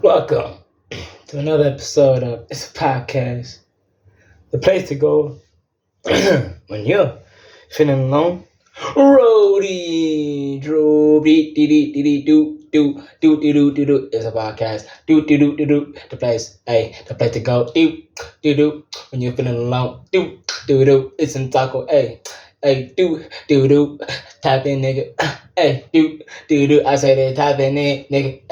Welcome to another episode of It's a Podcast, the place to go when you're feeling alone. Roadie, drove, dee dee dee dee dee do. It's a podcast. Do. The place, the place to go. Do when you're feeling alone. Do. It's in taco, do. Tap in, nigga. Do. I say that tap in, nigga.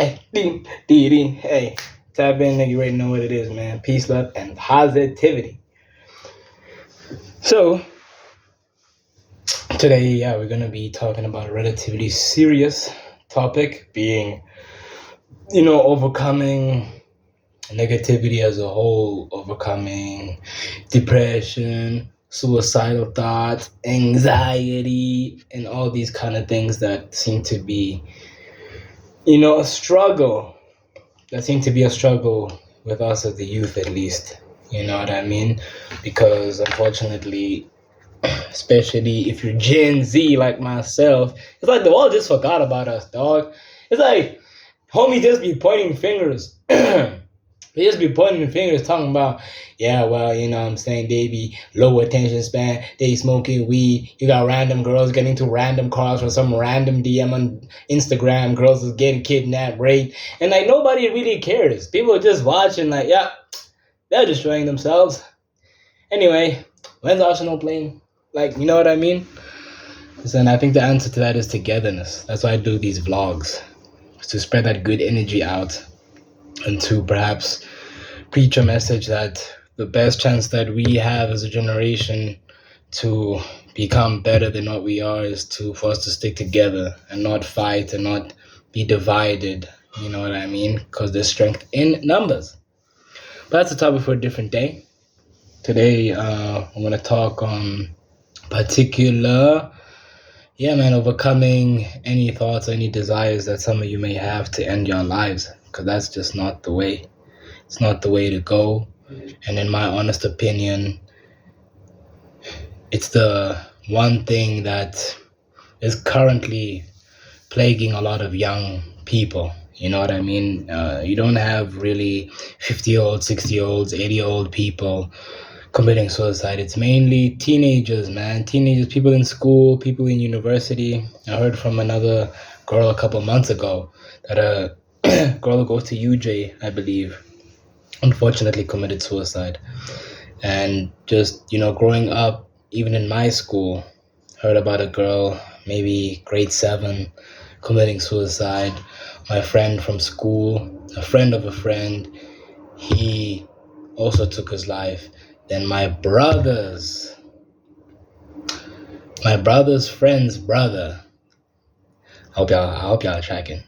Hey. Tap in, nigga. You already know what it is, man. Peace, love, and positivity. So, today, we're going to be talking about a relatively serious topic, being, overcoming negativity as a whole, overcoming depression, suicidal thoughts, anxiety, and all these kind of things that seem to be, a struggle. That seem to be a struggle with us as the youth, at least. You know what I mean? Because unfortunately, especially if you're Gen Z like myself, it's like the world just forgot about us, dog. It's like homie just be pointing fingers. They just be pointing fingers talking about, yeah, well, what I'm saying, they be low attention span, they smoking weed, you got random girls getting to random cars from some random DM on Instagram, girls is getting kidnapped, raped, and like nobody really cares. People are just watching like, yeah, they're destroying themselves. Anyway, when's Arsenal playing? Like, you know what I mean? And I think the answer to that is togetherness. That's why I do these vlogs, to spread that good energy out and to perhaps preach a message that the best chance that we have as a generation to become better than what we are is for us to stick together and not fight and not be divided. You know what I mean? Because there's strength in numbers. But that's a topic for a different day. Today, I'm going to talk on particular, overcoming any thoughts, any desires that some of you may have to end your lives, because that's just not the way. It's not the way to go. And in my honest opinion, it's the one thing that is currently plaguing a lot of young people. You know what I mean? You don't have really 50-year-olds, 60-year-olds, 80-year-old people committing suicide. It's mainly teenagers, man. Teenagers, people in school, people in university. I heard from another girl a couple months ago that a girl who goes to UJ, I believe, unfortunately committed suicide. And just, growing up, even in my school, heard about a girl, maybe grade 7, committing suicide. My friend from school, a friend of a friend, he also took his life. Then my brother's friend's brother, I hope y'all are tracking,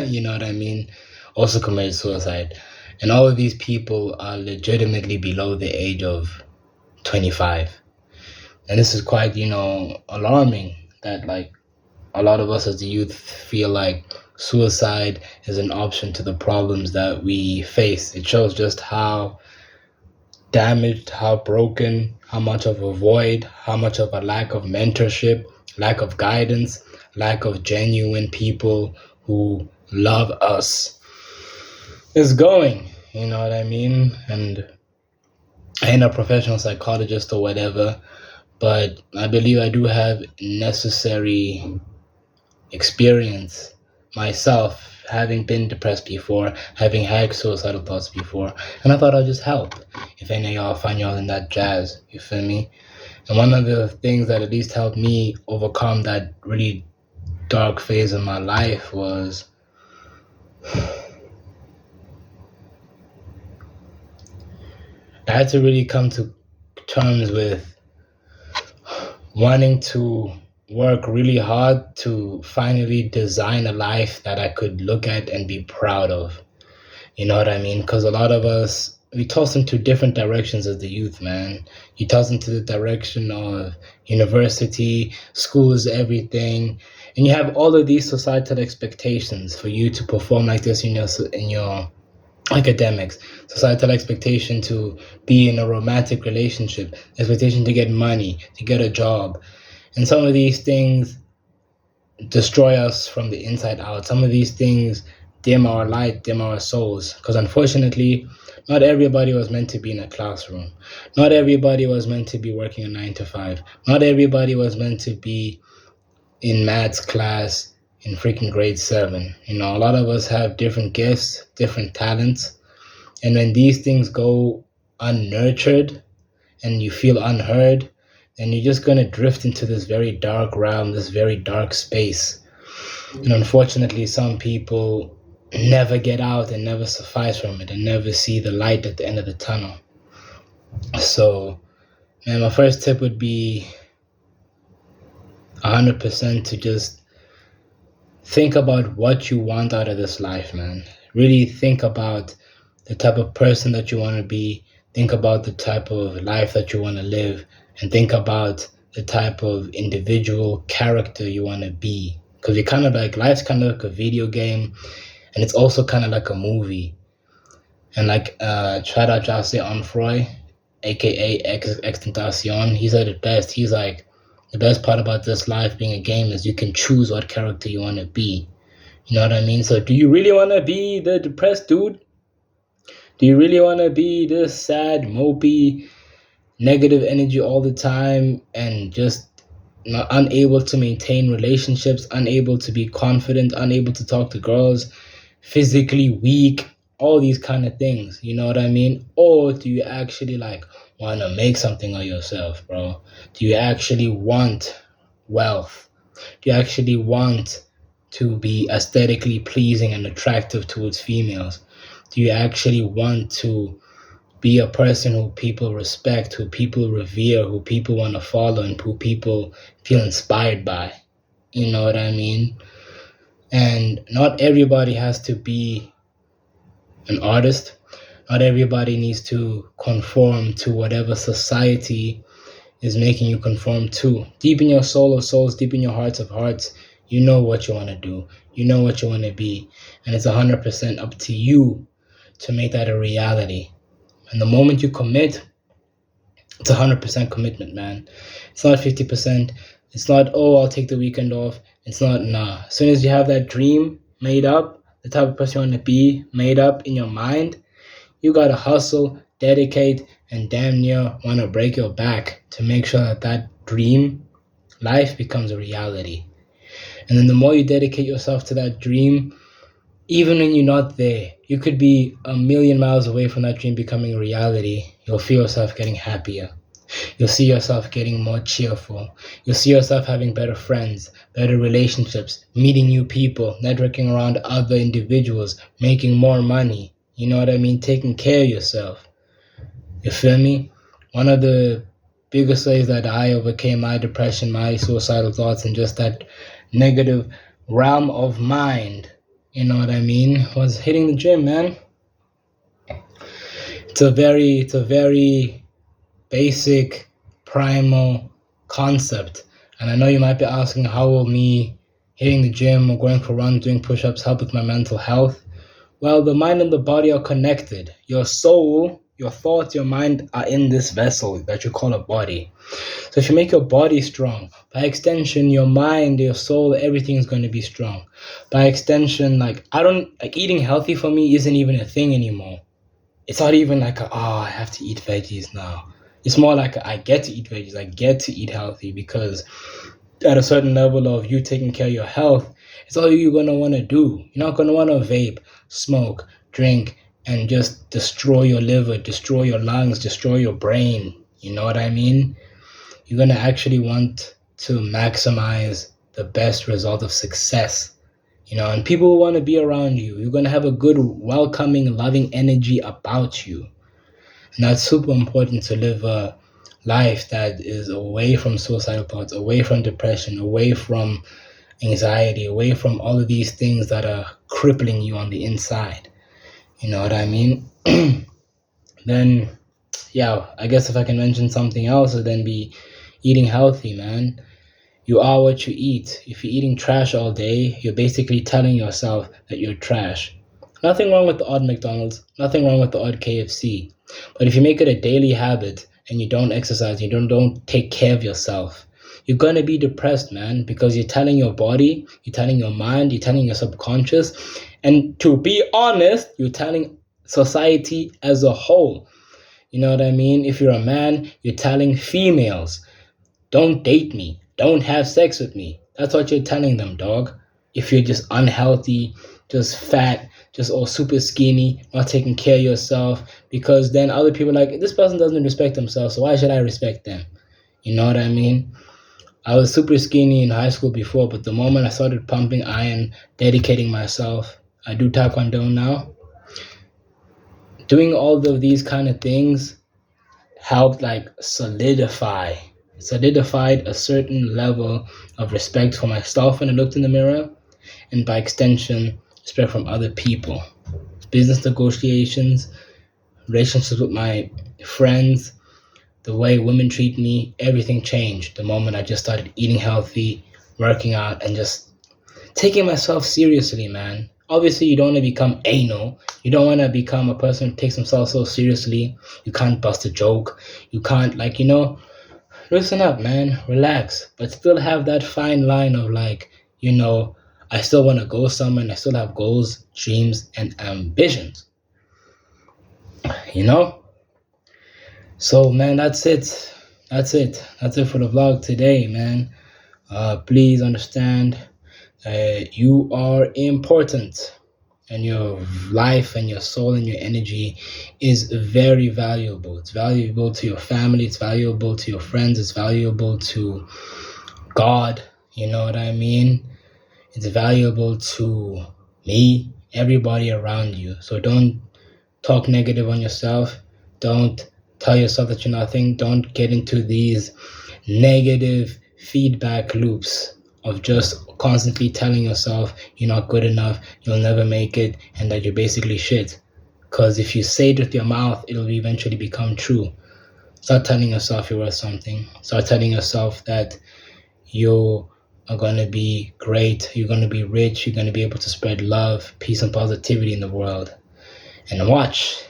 you know what I mean, also committed suicide. And all of these people are legitimately below the age of 25. And this is quite, alarming that, like, a lot of us as the youth feel like suicide is an option to the problems that we face. It shows just how damaged, how broken, how much of a void, how much of a lack of mentorship, lack of guidance, lack of genuine people who love us is going. You know what I mean? And I ain't a professional psychologist or whatever, but I believe I do have necessary experience myself, having been depressed before, having had suicidal thoughts before, and I thought I'd just help if any of y'all find y'all in that jazz, you feel me? And one of the things that at least helped me overcome that really dark phase of my life was I had to really come to terms with wanting to work really hard to finally design a life that I could look at and be proud of. You know what I mean? Because a lot of us, we toss into different directions as the youth, man. You toss into the direction of university, school is everything, and you have all of these societal expectations for you to perform like this in your academics, societal expectation to be in a romantic relationship, expectation to get money, to get a job. And some of these things destroy us from the inside out. Some of these things dim our light, dim our souls. Because unfortunately, not everybody was meant to be in a classroom. Not everybody was meant to be working a 9 to 5. Not everybody was meant to be in maths class in freaking grade 7. A lot of us have different gifts, different talents. And when these things go unnurtured and you feel unheard, then you're just going to drift into this very dark realm, this very dark space. And unfortunately, some people never get out and never suffice from it and never see the light at the end of the tunnel. So, man, my first tip would be 100% to just think about what you want out of this life, man. Really think about the type of person that you want to be. Think about the type of life that you want to live. And think about the type of individual character you want to be. Because you're kind of like, life's kind of like a video game. And it's also kind of like a movie. And like, shout out Jose Onfroy, aka Extentacion. He said it best. He's like, the best part about this life being a game is you can choose what character you want to be. You know what I mean? So do you really want to be the depressed dude? Do you really want to be this sad, mopey, negative energy all the time and just not unable to maintain relationships, unable to be confident, unable to talk to girls, physically weak, all these kind of things, you know what I mean? Or do you actually like want to make something of yourself, bro? Do you actually want wealth? Do you actually want to be aesthetically pleasing and attractive towards females? Do you actually want to be a person who people respect, who people revere, who people want to follow, and who people feel inspired by? You know what I mean? And not everybody has to be an artist. Not everybody needs to conform to whatever society is making you conform to. Deep in your soul of souls, deep in your hearts of hearts, you know what you want to do. You know what you want to be. And it's 100% up to you to make that a reality. And the moment you commit, it's 100% commitment, man. It's not 50%. It's not, oh, I'll take the weekend off. It's not, nah. As soon as you have that dream made up, the type of person you want to be made up in your mind, you got to hustle, dedicate, and damn near want to break your back to make sure that that dream life becomes a reality. And then the more you dedicate yourself to that dream, even when you're not there, you could be a million miles away from that dream becoming a reality. You'll feel yourself getting happier. You'll see yourself getting more cheerful. You'll see yourself having better friends, better relationships, meeting new people, networking around other individuals, making more money. You know what I mean? Taking care of yourself. You feel me? One of the biggest ways that I overcame my depression, my suicidal thoughts, and just that negative realm of mind, you know what I mean, was hitting the gym, man. It's a very basic, primal concept. And I know you might be asking, how will me hitting the gym or going for runs, doing push-ups help with my mental health? Well, the mind and the body are connected. Your soul, your thoughts, your mind are in this vessel that you call a body. So if you make your body strong, by extension, your mind, your soul, everything is going to be strong. By extension, eating healthy for me isn't even a thing anymore. It's not even like, I have to eat veggies now. It's more like I get to eat veggies. I get to eat healthy because at a certain level of you taking care of your health, it's all you're going to want to do. You're not going to want to vape, smoke, drink, and just destroy your liver, destroy your lungs, destroy your brain. You know what I mean? You're going to actually want to maximize the best result of success. And people will want to be around you. You're going to have a good, welcoming, loving energy about you. And that's super important to live a life that is away from suicidal thoughts, away from depression, away from anxiety, away from all of these things that are crippling you on the inside. You know what I mean? Then, yeah, I guess if I can mention something else, it would then be eating healthy, man. You are what you eat. If you're eating trash all day, you're basically telling yourself that you're trash. Nothing wrong with the odd McDonald's, nothing wrong with the odd KFC. But if you make it a daily habit and you don't exercise, you don't take care of yourself, you're going to be depressed, man, because you're telling your body, you're telling your mind, you're telling your subconscious, And to be honest, you're telling society as a whole. You know what I mean? If you're a man, you're telling females, don't date me, don't have sex with me. That's what you're telling them, dog. If you're just unhealthy, just fat, just all super skinny, not taking care of yourself, because then other people are like, this person doesn't respect themselves, so why should I respect them? You know what I mean? I was super skinny in high school before, but the moment I started pumping iron, dedicating myself, I do taekwondo now. Doing all of these kind of things helped like solidified a certain level of respect for myself when I looked in the mirror, and by extension, respect from other people. Business negotiations, relationships with my friends, the way women treat me, everything changed the moment I just started eating healthy, working out, and just taking myself seriously, man. Obviously, you don't want to become anal. You don't want to become a person who takes himself so seriously. You can't bust a joke. You can't, loosen up, man. Relax. But still have that fine line of, I still want to go somewhere and I still have goals, dreams, and ambitions. You know? So, man, that's it. That's it. That's it for the vlog today, man. Please understand you are important, and your life and your soul and your energy is very valuable. It's valuable to your family, it's valuable to your friends, it's valuable to God. You know what I mean? It's valuable to me, everybody around you. So don't talk negative on yourself. Don't tell yourself that you're nothing. Don't get into these negative feedback loops of just constantly telling yourself you're not good enough, you'll never make it, and that you're basically shit. Because if you say it with your mouth, it'll eventually become true. Start telling yourself you're worth something. Start telling yourself that you are going to be great, you're going to be rich, you're going to be able to spread love, peace, and positivity in the world. And watch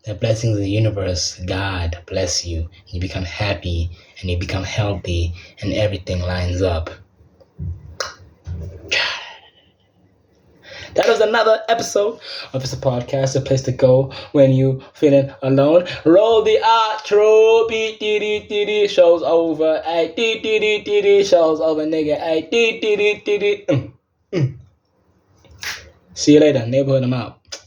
the blessings of the universe, God bless you, and you become happy, and you become healthy, and everything lines up. That was another episode of It's a Podcast, a place to go when you feeling alone. Roll the outro, beat, show's over, ay, show's over, nigga, ay, See you later, neighborhood, I'm out.